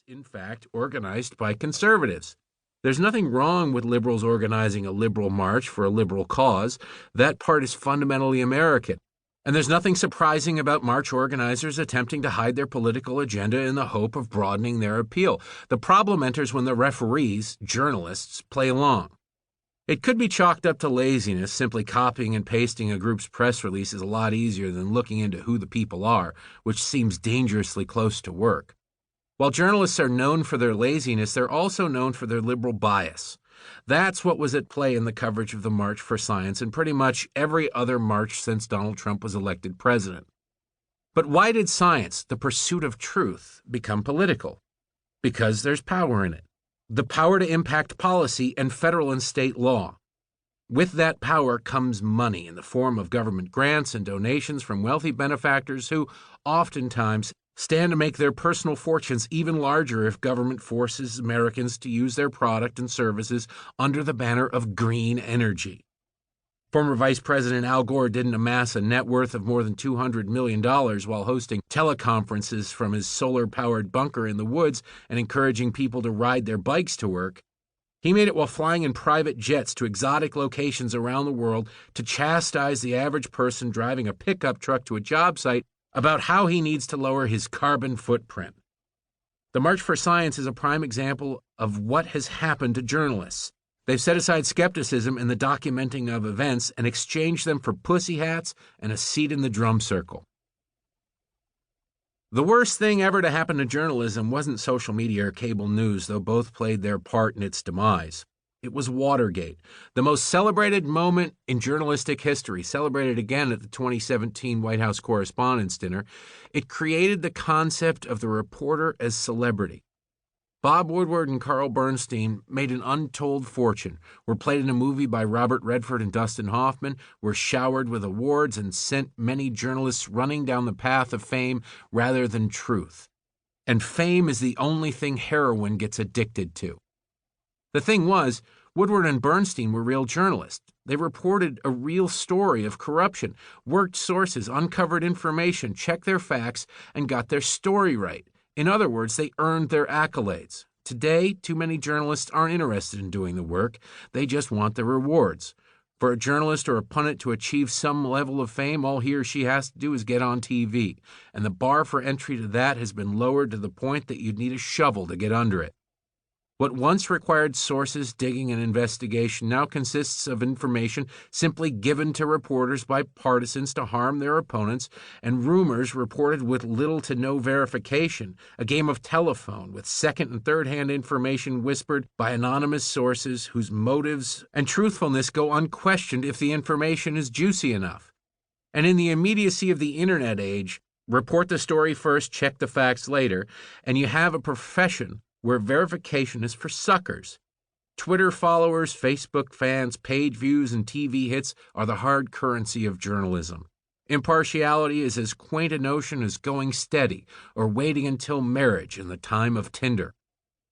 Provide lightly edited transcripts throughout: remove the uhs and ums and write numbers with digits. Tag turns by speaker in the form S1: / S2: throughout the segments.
S1: in fact, organized by conservatives. There's nothing wrong with liberals organizing a liberal march for a liberal cause. That part is fundamentally American. And there's nothing surprising about march organizers attempting to hide their political agenda in the hope of broadening their appeal. The problem enters when the referees, journalists, play along. It could be chalked up to laziness. Simply copying and pasting a group's press release is a lot easier than looking into who the people are, which seems dangerously close to work. While journalists are known for their laziness, they're also known for their liberal bias. That's what was at play in the coverage of the March for Science and pretty much every other march since Donald Trump was elected president. But why did science, the pursuit of truth, become political? Because there's power in it. The power to impact policy and federal and state law. With that power comes money in the form of government grants and donations from wealthy benefactors who, oftentimes, stand to make their personal fortunes even larger if government forces Americans to use their product and services under the banner of green energy. Former Vice President Al Gore didn't amass a net worth of more than $200 million while hosting teleconferences from his solar-powered bunker in the woods and encouraging people to ride their bikes to work. He made it while flying in private jets to exotic locations around the world to chastise the average person driving a pickup truck to a job site about how he needs to lower his carbon footprint. The March for Science is a prime example of what has happened to journalists. They've set aside skepticism in the documenting of events and exchanged them for pussy hats and a seat in the drum circle. The worst thing ever to happen to journalism wasn't social media or cable news, though both played their part in its demise. It was Watergate, the most celebrated moment in journalistic history, celebrated again at the 2017 White House Correspondents' Dinner. It created the concept of the reporter as celebrity. Bob Woodward and Carl Bernstein made an untold fortune, were played in a movie by Robert Redford and Dustin Hoffman, were showered with awards, and sent many journalists running down the path of fame rather than truth. And fame is the only thing heroin gets addicted to. The thing was, Woodward and Bernstein were real journalists. They reported a real story of corruption, worked sources, uncovered information, checked their facts, and got their story right. In other words, they earned their accolades. Today, too many journalists aren't interested in doing the work. They just want the rewards. For a journalist or a pundit to achieve some level of fame, all he or she has to do is get on TV. And the bar for entry to that has been lowered to the point that you'd need a shovel to get under it. What once required sources, digging, and investigation now consists of information simply given to reporters by partisans to harm their opponents, and rumors reported with little to no verification, a game of telephone with second- and third-hand information whispered by anonymous sources whose motives and truthfulness go unquestioned if the information is juicy enough. And in the immediacy of the internet age, report the story first, check the facts later, and you have a profession where verification is for suckers. Twitter followers, Facebook fans, page views, and TV hits are the hard currency of journalism. Impartiality is as quaint a notion as going steady or waiting until marriage in the time of Tinder.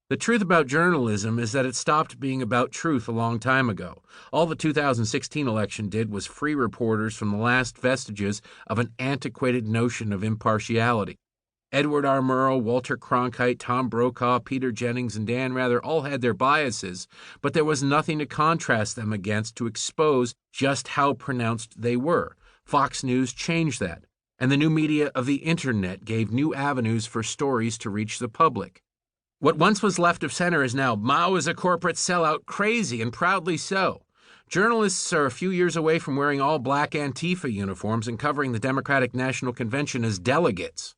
S1: The truth about journalism is that it stopped being about truth a long time ago. All the 2016 election did was free reporters from the last vestiges of an antiquated notion of impartiality. Edward R. Murrow, Walter Cronkite, Tom Brokaw, Peter Jennings, and Dan Rather all had their biases, but there was nothing to contrast them against to expose just how pronounced they were. Fox News changed that, and the new media of the Internet gave new avenues for stories to reach the public. What once was left of center is now Mao is a corporate sellout, crazy and proudly so. Journalists are a few years away from wearing all black Antifa uniforms and covering the Democratic National Convention as delegates.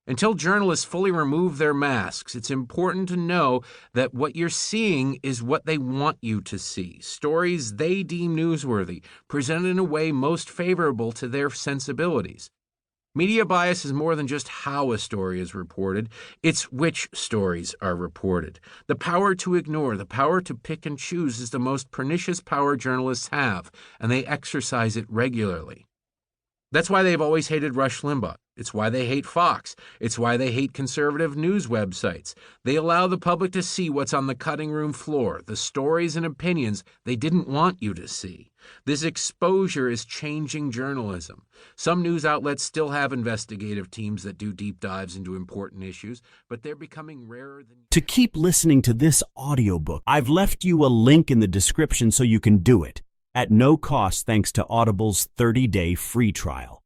S1: Until journalists fully remove their masks, it's important to know that what you're seeing is what they want you to see. Stories they deem newsworthy, presented in a way most favorable to their sensibilities. Media bias is more than just how a story is reported, it's which stories are reported. The power to ignore, the power to pick and choose is the most pernicious power journalists have, and they exercise it regularly. That's why they've always hated Rush Limbaugh. It's why they hate Fox. It's why they hate conservative news websites. They allow the public to see what's on the cutting room floor, the stories and opinions they didn't want you to see. This exposure is changing journalism. Some news outlets still have investigative teams that do deep dives into important issues, but they're becoming rarer than...
S2: To keep listening to this audiobook, I've left you a link in the description so you can do it at no cost thanks to Audible's 30-day free trial.